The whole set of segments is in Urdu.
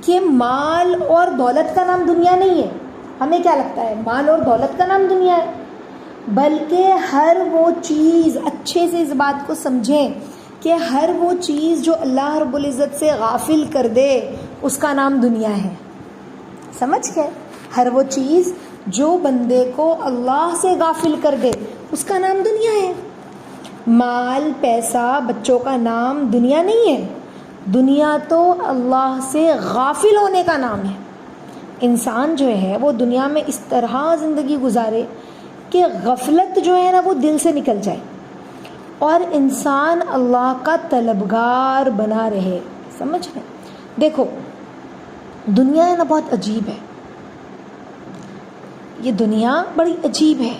کہ مال اور دولت کا نام دنیا نہیں ہے. ہمیں کیا لگتا ہے مال اور دولت کا نام دنیا ہے، بلکہ ہر وہ چیز، اچھے سے اس بات کو سمجھیں کہ ہر وہ چیز جو اللہ رب العزت سے غافل کر دے اس کا نام دنیا ہے. سمجھ گئے؟ ہر وہ چیز جو بندے کو اللہ سے غافل کر دے اس کا نام دنیا ہے. مال، پیسہ، بچوں کا نام دنیا نہیں ہے. دنیا تو اللہ سے غافل ہونے کا نام ہے. انسان جو ہے وہ دنیا میں اس طرح زندگی گزارے کہ غفلت جو ہے نا وہ دل سے نکل جائے اور انسان اللہ کا طلبگار بنا رہے. سمجھ رہے؟ دیکھو دنیا ہے نا بہت عجیب ہے. یہ دنیا بڑی عجیب ہے.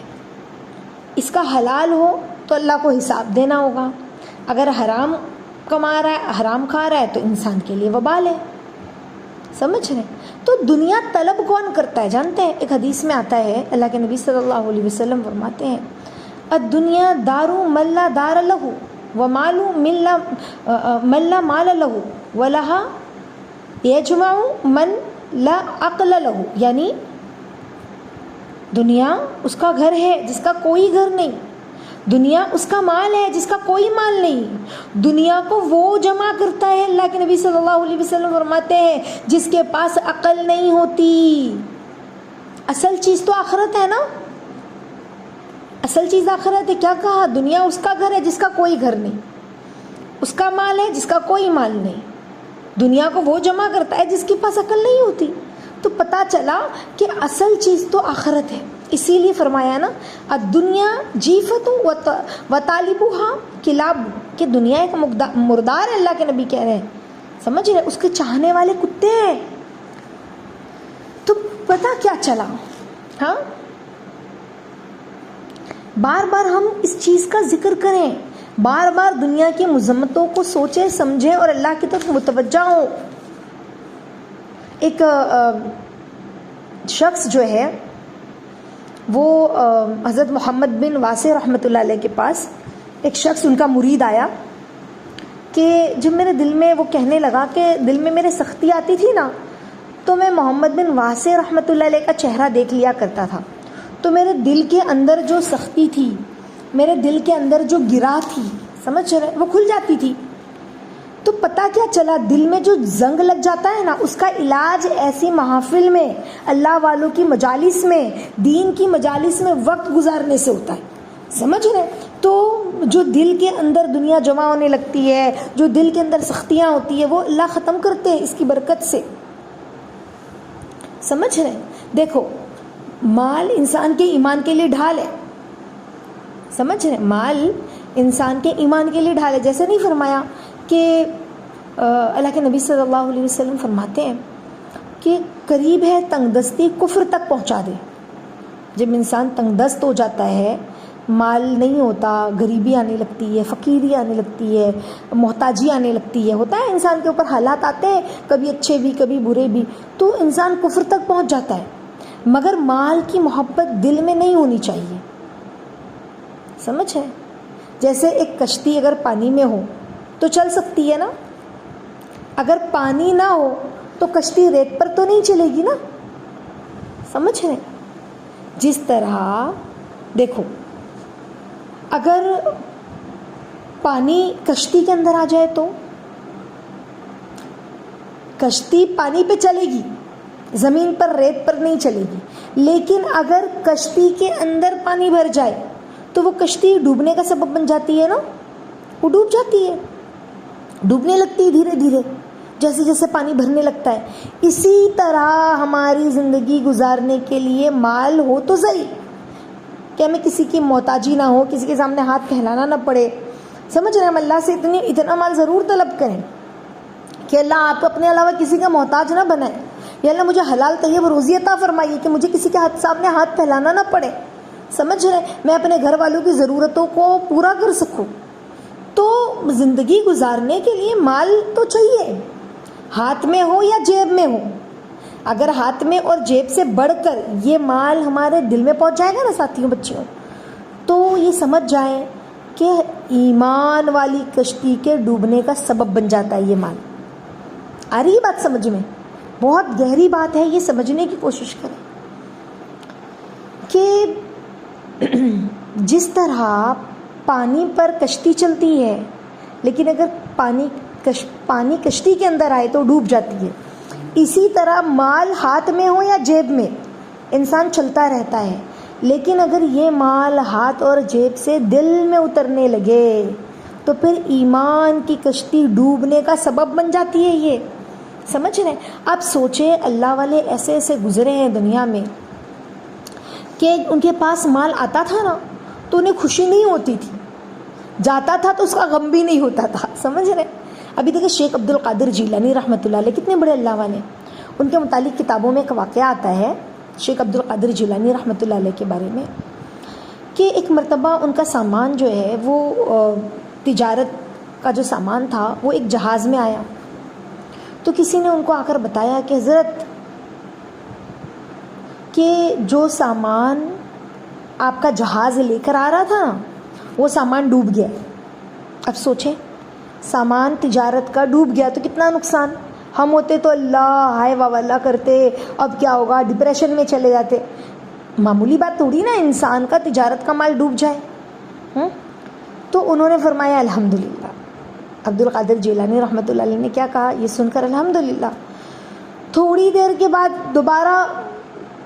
اس کا حلال ہو تو اللہ کو حساب دینا ہوگا، اگر حرام کما رہا ہے، حرام کھا رہا ہے تو انسان کے لیے وبال ہے. سمجھ رہے؟ تو دنیا طلب کون کرتا ہے جانتے ہیں؟ ایک حدیث میں آتا ہے، اللہ کے نبی صلی اللہ علیہ وسلم فرماتے ہیں الدنیا دار من لا دار له ومال من لا مال له ولها یجمع من لا عقل له. یعنی دنیا اس کا گھر ہے جس کا کوئی گھر نہیں، دنیا اس کا مال ہے جس کا کوئی مال نہیں. دنیا کو وہ جمع کرتا ہے، اللہ کے نبی صلی اللہ علیہ وسلم فرماتے ہیں، جس کے پاس عقل نہیں ہوتی. اصل چیز تو آخرت ہے نا، اصل چیز آخرت ہے. کیا کہا؟ دنیا اس کا گھر ہے جس کا کوئی گھر نہیں، اس کا مال ہے جس کا کوئی مال نہیں. دنیا کو وہ جمع کرتا ہے جس کے پاس عقل نہیں ہوتی. تو پتہ چلا کہ اصل چیز تو آخرت ہے. اسی لیے فرمایا نا الدنیا جیفت و طالبها کلاب، کہ دنیا ایک مردار ہے. اللہ کے نبی کہہ رہے ہیں، سمجھ رہے؟ اس کے چاہنے والے کتے ہیں. تو پتہ کیا چلا؟ ہاں بار بار ہم اس چیز کا ذکر کریں، بار بار دنیا کی مذمتوں کو سوچیں سمجھیں اور اللہ کی طرف متوجہ ہوں. ایک شخص جو ہے وہ حضرت محمد بن واسع رحمۃ اللہ علیہ کے پاس ایک شخص ان کا مرید آیا کہ جب میرے دل میں وہ کہنے لگا کہ دل میں میرے سختی آتی تھی نا تو میں محمد بن واسع رحمۃ اللہ علیہ کا چہرہ دیکھ لیا کرتا تھا، تو میرے دل کے اندر جو سختی تھی، میرے دل کے اندر جو گرا تھی، سمجھ رہے، وہ کھل جاتی تھی. تو پتہ کیا چلا؟ دل میں جو زنگ لگ جاتا ہے نا اس کا علاج ایسی محافل میں، اللہ والوں کی مجالس میں، دین کی مجالس میں وقت گزارنے سے ہوتا ہے. سمجھ رہے؟ تو جو دل کے اندر دنیا جمع ہونے لگتی ہے، جو دل کے اندر سختیاں ہوتی ہے، وہ اللہ ختم کرتے ہیں اس کی برکت سے. سمجھ رہے؟ دیکھو مال انسان کے ایمان کے لیے ڈھال ہے. سمجھ رہے؟ مال انسان کے ایمان کے لیے ڈھال ہے. جیسے نہیں فرمایا کہ اللہ کے نبی صلی اللہ علیہ وسلم فرماتے ہیں کہ قریب ہے تنگ دستی کفر تک پہنچا دے. جب انسان تنگ دست ہو جاتا ہے، مال نہیں ہوتا، غریبی آنے لگتی ہے، فقیری آنے لگتی ہے، محتاجی آنے لگتی ہے، ہوتا ہے انسان کے اوپر حالات آتے ہیں، کبھی اچھے بھی کبھی برے بھی، تو انسان کفر تک پہنچ جاتا ہے. مگر مال کی محبت دل میں نہیں ہونی چاہیے. سمجھ ہے؟ جیسے ایک کشتی اگر پانی میں ہو تو چل سکتی ہے نا، اگر پانی نہ ہو تو کشتی ریت پر تو نہیں چلے گی نا. سمجھ رہے؟ جس طرح دیکھو اگر پانی کشتی کے اندر آ جائے تو کشتی پانی پہ چلے گی، زمین پر ریت پر نہیں چلے گی. لیکن اگر کشتی کے اندر پانی بھر جائے تو وہ کشتی ڈوبنے کا سبب بن جاتی ہے نا، وہ ڈوب جاتی ہے، ڈوبنے لگتی ہے دھیرے دھیرے جیسے جیسے پانی بھرنے لگتا ہے. اسی طرح ہماری زندگی گزارنے کے لیے مال ہو تو صحیح کہ ہمیں کسی کی محتاجی نہ ہو، کسی کے سامنے ہاتھ پھیلانا نہ پڑے. سمجھ رہے ہیں؟ ہم اللہ سے اتنا مال ضرور طلب کریں کہ اللہ آپ اپنے علاوہ کسی کا محتاج نہ بنائیں، یا اللہ مجھے حلال طیب روزی عطا فرمائیے کہ مجھے کسی کے سامنے ہاتھ پھیلانا نہ پڑے. سمجھ رہے ہیں؟ میں اپنے گھر والوں کی ضرورتوں کو پورا کر سکوں. تو زندگی گزارنے کے لیے مال تو چاہیے، ہاتھ میں ہو یا جیب میں ہو. اگر ہاتھ میں اور جیب سے بڑھ کر یہ مال ہمارے دل میں پہنچ جائے گا نا ساتھیوں بچیوں، تو یہ سمجھ جائیں کہ ایمان والی کشتی کے ڈوبنے کا سبب بن جاتا ہے یہ مال. آ رہی ہے بات سمجھ میں؟ بہت گہری بات ہے، یہ سمجھنے کی کوشش کریں کہ جس طرح پانی پر کشتی چلتی ہے، لیکن اگر پانی کشتی کے اندر آئے تو ڈوب جاتی ہے، اسی طرح مال ہاتھ میں ہو یا جیب میں انسان چلتا رہتا ہے، لیکن اگر یہ مال ہاتھ اور جیب سے دل میں اترنے لگے تو پھر ایمان کی کشتی ڈوبنے کا سبب بن جاتی ہے۔ یہ سمجھ رہے ہیں؟ آپ سوچیں، اللہ والے ایسے ایسے گزرے ہیں دنیا میں کہ ان کے پاس مال آتا تھا نا تو انہیں خوشی نہیں ہوتی تھی، جاتا تھا تو اس کا غم بھی نہیں ہوتا تھا۔ سمجھ رہے ہیں؟ ابھی دیکھیں شیخ عبد القادر جیلانی رحمۃ اللہ علیہ کتنے بڑے اللہ والے، ان کے متعلق کتابوں میں ایک واقعہ آتا ہے شیخ عبد القادر جیلانی رحمۃ اللہ علیہ کے بارے میں کہ ایک مرتبہ ان کا سامان جو ہے وہ تجارت کا جو سامان تھا وہ ایک جہاز میں آیا، تو کسی نے ان کو آ کر بتایا کہ حضرت کہ جو سامان آپ کا جہاز لے کر آ رہا تھا وہ سامان ڈوب گیا۔ اب سوچیں، سامان تجارت کا ڈوب گیا تو کتنا نقصان، ہم ہوتے تو اللہ ہائے واہ اللہ کرتے، اب کیا ہوگا، ڈپریشن میں چلے جاتے۔ معمولی بات تھوڑی نا انسان کا تجارت کا مال ڈوب جائے۔ تو انہوں نے فرمایا الحمدللہ۔ عبد القادر جیلانی رحمۃ اللہ علیہ نے کیا کہا، یہ سن کر الحمدللہ۔ تھوڑی دیر کے بعد دوبارہ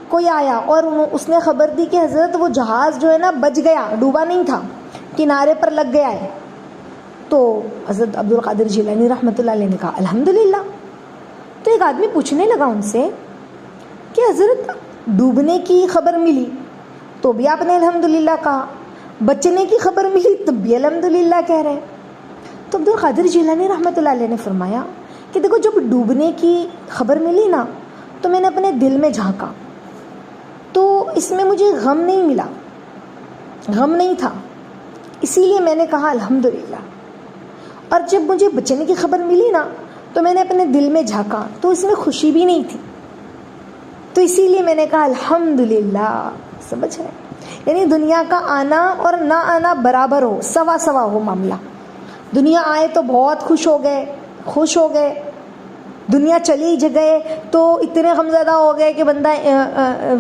کوئی آیا اور اس نے خبر دی کہ حضرت وہ جہاز جو ہے نا بچ گیا، ڈوبا نہیں تھا، کنارے پر لگ گیا ہے۔ تو حضرت عبد القادر جیلانی رحمۃ اللہ علیہ نے کہا الحمدللہ۔ تو ایک آدمی پوچھنے لگا ان سے کہ حضرت ڈوبنے کی خبر ملی تو بھی آپ نے الحمدللہ کہا، بچنے کی خبر ملی تو بھی الحمدللہ کہہ رہے ہیں۔ تو عبد القادر جیلانی رحمۃ اللہ علیہ نے فرمایا کہ دیکھو جب ڈوبنے کی خبر ملی نا تو میں نے اپنے دل میں جھانکا تو اس میں مجھے غم نہیں ملا، غم نہیں تھا، اسی لیے میں نے کہا الحمدللہ۔ اور جب مجھے بچنے کی خبر ملی نا تو میں نے اپنے دل میں جھانکا تو اس میں خوشی بھی نہیں تھی، تو اسی لیے میں نے کہا الحمدللہ۔ سمجھ رہے؟ یعنی دنیا کا آنا اور نہ آنا برابر ہو، سوا سوا ہو معاملہ۔ دنیا آئے تو بہت خوش ہو گئے، دنیا چلی گئے تو اتنے غمزدہ ہو گئے کہ بندہ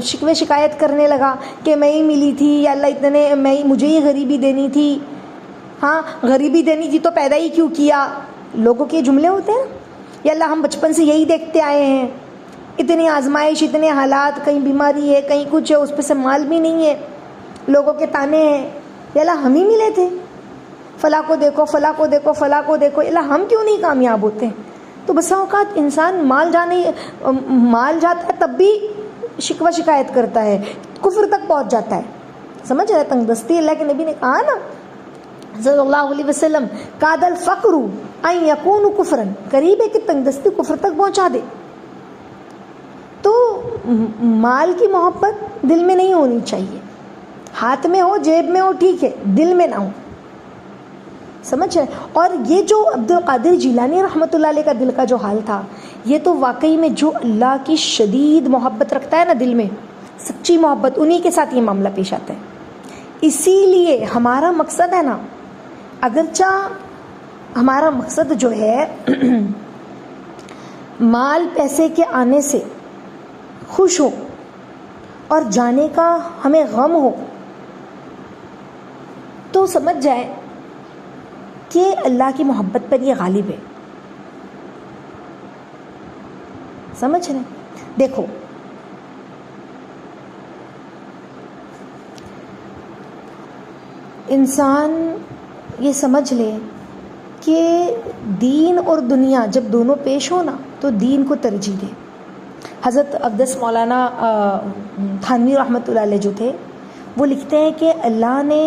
شکوے شکایت کرنے لگا کہ میں ہی ملی تھی یا اللہ مجھے ہی غریبی دینی تھی، ہاں غریبی دینی تھی تو پیدا ہی کیوں کیا۔ لوگوں کے جملے ہوتے ہیں یا اللہ ہم بچپن سے یہی دیکھتے آئے ہیں، اتنی آزمائش، اتنے حالات، کہیں بیماری ہے، کہیں کچھ ہے، اس پہ سے مال بھی نہیں ہے، لوگوں کے تانے ہیں، یا اللہ ہم ہی ملے تھے، فلاں کو دیکھو فلاں کو دیکھو فلاں کو دیکھو، اللہ ہم کیوں نہیں کامیاب ہوتے۔ تو بسا اوقات انسان مال جاتا ہے تب بھی شکوہ شکایت کرتا ہے، کفر تک پہنچ جاتا ہے۔ سمجھ رہے؟ تنگ دستی اللہ کے نبی نے کہا نا صلی اللہ علیہ وسلم، کاد الفقر ان یکون کفرا، قریب ہے کہ تنگ دستی کفر تک پہنچا دے۔ تو مال کی محبت دل میں نہیں ہونی چاہیے، ہاتھ میں ہو جیب میں ہو ٹھیک ہے، دل میں نہ ہو۔ سمجھ رہے؟ اور یہ جو عبد القادر جیلانی رحمۃ اللہ علیہ کا دل کا جو حال تھا، یہ تو واقعی میں جو اللہ کی شدید محبت رکھتا ہے نا دل میں، سچی محبت، انہی کے ساتھ یہ معاملہ پیش آتا ہے۔ اسی لیے ہمارا مقصد ہے نا، اگرچہ ہمارا مقصد جو ہے مال پیسے کے آنے سے خوش ہو اور جانے کا ہمیں غم ہو، تو سمجھ جائے کہ اللہ کی محبت پر یہ غالب ہے۔ سمجھ رہے؟ دیکھو انسان یہ سمجھ لے کہ دین اور دنیا جب دونوں پیش ہو نا تو دین کو ترجیح دے۔ حضرت اقدس مولانا تھانوی رحمۃ اللہ علیہ جو تھے وہ لکھتے ہیں کہ اللہ نے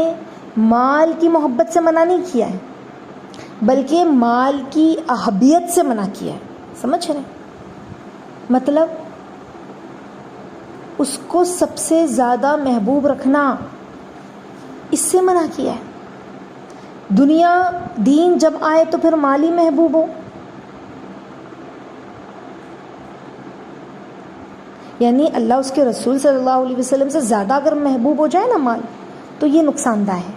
مال کی محبت سے منع نہیں کیا ہے بلکہ مال کی اہمیت سے منع کیا ہے۔ سمجھ رہے؟ مطلب اس کو سب سے زیادہ محبوب رکھنا، اس سے منع کیا ہے۔ دنیا دین جب آئے تو پھر مال ہی محبوب ہو، یعنی اللہ اس کے رسول صلی اللہ علیہ وسلم سے زیادہ اگر محبوب ہو جائے نا مال تو یہ نقصان دہ ہے۔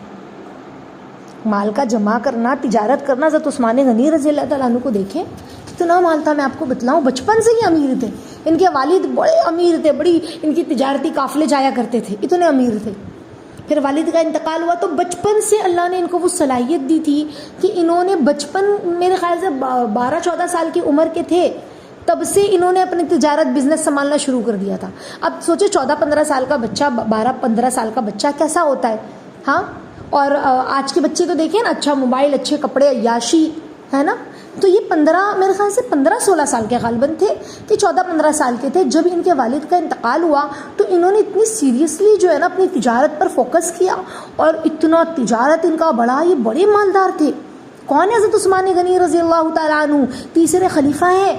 مال کا جمع کرنا، تجارت کرنا، حضرت عثمان غنی رضی اللہ تعالیٰ عنہ کو دیکھیں، کتنا مال تھا میں آپ کو بتلاؤں, بچپن سے ہی امیر تھے. ان کے والد بڑے امیر تھے, بڑی ان کی تجارتی قافلے جایا کرتے تھے, اتنے امیر تھے. پھر والد کا انتقال ہوا تو بچپن سے اللہ نے ان کو وہ صلاحیت دی تھی کہ انہوں نے بچپن, میرے خیال سے 12-14 سال کی عمر کے تھے تب سے انہوں نے اپنی تجارت بزنس سنبھالنا شروع کر دیا تھا. اب سوچے 14-15 سال کا بچہ, 12-15 سال کا بچہ کیسا ہوتا ہے, ہاں. اور آج کے بچے تو دیکھیں نا, اچھا موبائل, اچھے کپڑے, عیاشی, ہے نا. تو یہ 15, میرے خیال سے 15-16 سال کے غالباً تھے کہ 14-15 سال کے تھے جب ان کے والد کا انتقال ہوا. تو انہوں نے اتنی سیریسلی جو ہے نا اپنی تجارت پر فوکس کیا اور اتنا تجارت ان کا بڑا, یہ بڑے مالدار تھے. کون ہے حضرت عثمان غنی رضی اللہ تعالیٰ عنہ, تیسرے خلیفہ ہیں,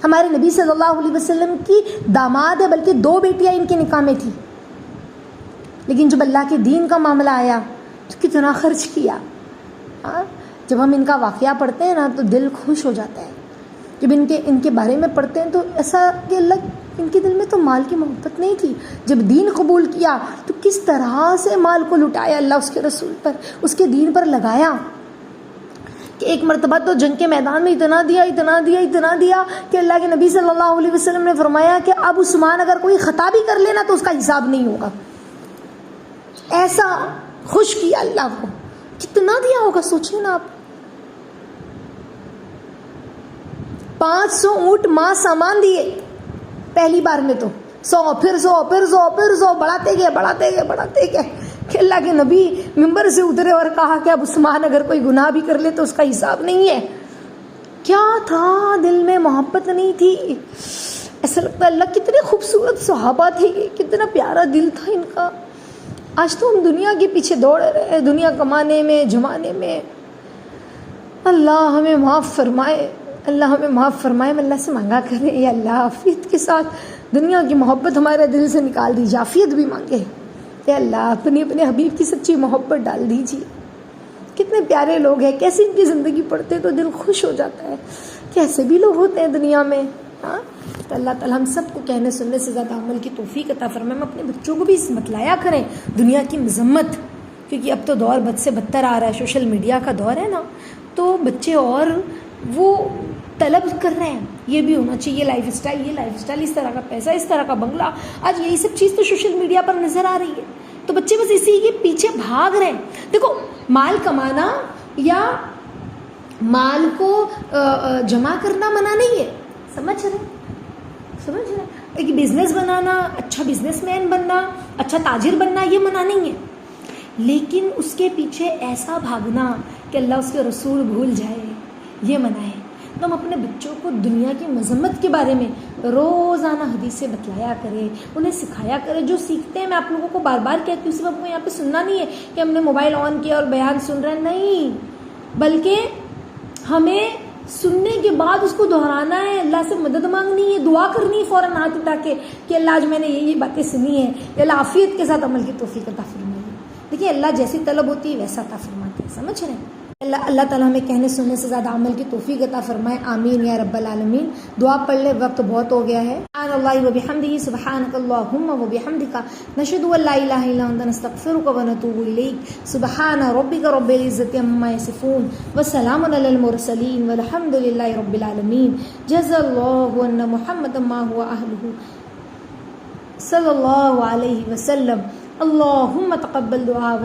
ہمارے نبی صلی اللہ علیہ وسلم کی داماد ہے, بلکہ 2 بیٹیاں ان کے نکاح میں تھی. لیکن جب اللہ کے دین کا معاملہ آیا تو کتنا خرچ کیا. جب ہم ان کا واقعہ پڑھتے ہیں نا تو دل خوش ہو جاتا ہے. جب ان کے بارے میں پڑھتے ہیں تو ایسا کہ اللہ, ان کے دل میں تو مال کی محبت نہیں تھی. جب دین قبول کیا تو کس طرح سے مال کو لٹایا اللہ اس کے رسول پر, اس کے دین پر لگایا. کہ ایک مرتبہ تو جنگ کے میدان میں اتنا دیا کہ اللہ کے نبی صلی اللہ علیہ وسلم نے فرمایا کہ اب عثمان اگر کوئی خطا بھی کر لینا تو اس کا حساب نہیں ہوگا. ایسا خوش کیا اللہ کو. کتنا دیا ہوگا سوچیں نا آپ. 500 اونٹ ماں سامان دیے پہلی بار میں, تو 100, پھر 100 بڑھاتے گئے کہ اللہ کے نبی ممبر سے اترے اور کہا کہ اب عثمان اگر کوئی گناہ بھی کر لے تو اس کا حساب نہیں ہے. کیا تھا دل میں, محبت نہیں تھی. ایسا لگتا ہے اللہ کتنے خوبصورت صحابہ تھے, کتنا پیارا دل تھا ان کا. آج تو ہم دنیا کے پیچھے دوڑ رہے ہیں, دنیا کمانے میں, جمانے میں. اللہ ہمیں معاف فرمائے, اللہ ہمیں معاف فرمائے. میں اللہ سے مانگا کریں, یا اللہ عافیت کے ساتھ دنیا کی محبت ہمارے دل سے نکال دیجیے. عافیت بھی مانگے, اے اللہ اپنے حبیب کی سچی محبت ڈال دیجیے. کتنے پیارے لوگ ہیں, کیسے ان کی زندگی پڑھتے تو دل خوش ہو جاتا ہے. کیسے بھی لوگ ہوتے ہیں دنیا میں, ہاں. تو اللہ تعالیٰ ہم سب کو کہنے سننے سے زیادہ عمل کی توفیق عطا فرمائے. ہم اپنے بچوں کو بھی بتلایا کریں دنیا کی مذمت, کیونکہ اب تو دور بد سے بدتر آ رہا ہے, سوشل میڈیا کا دور ہے نا, تو بچے اور وہ طلب کر رہے ہیں یہ بھی ہونا چاہیے, لائف اسٹائل, اس طرح کا پیسہ, اس طرح کا بنگلہ. آج یہی سب چیز تو سوشل میڈیا پر نظر آ رہی ہے, تو بچے بس اسی کے پیچھے بھاگ رہے ہیں. دیکھو, مال کمانا یا مال کو جمع کرنا منع نہیں ہے, سمجھ رہے. ایک بزنس بنانا, اچھا بزنس مین بننا, اچھا تاجر بننا, یہ منع نہیں ہے. لیکن اس کے پیچھے ایسا بھاگنا کہ اللہ اس کے رسول بھول جائے, یہ منع ہے. تو ہم اپنے بچوں کو دنیا کی مذمت کے بارے میں روزانہ حدیثیں بتلایا کریں, انہیں سکھایا کریں. جو سیکھتے ہیں, میں آپ لوگوں کو بار بار کہتی ہوں, صرف آپ کو یہاں پہ سننا نہیں ہے کہ ہم نے موبائل آن کیا اور بیان سن رہے ہیں, نہیں, بلکہ ہمیں سننے کے بعد اس کو دہرانا ہے, اللہ سے مدد مانگنی ہے, دعا کرنی ہے فوراً ہاتھ اٹھا کے کہ اللہ آج میں نے یہ باتیں سنی ہیں, اللہ عافیت کے ساتھ عمل کی توفیق عطا فرمائے. دیکھیے اللہ جیسی طلب ہوتی ہے ویسا عطا فرماتے ہیں, سمجھ رہے ہیں. اللہ تعالیٰ ہمیں کہنے سننے سے زیادہ عمل کی توفیق عطا فرمائے, آمین یا رب العالمین. دعا پڑھ لے, وقت بہت ہو گیا ہے. سبحان اللہ و بحمدہ, سبحانک اللہم و بحمدک, نشہد ان لا الہ الا انت, نستغفرک و نتوب الیک. سبحان ربک رب العزۃ عما یصفون, وسلام علی المرسلین, والحمد للہ رب العالمین. جزا اللہ ان محمد ما هو اہلہ صلی اللہ علیہ وسلم. اللہم تقبل دعا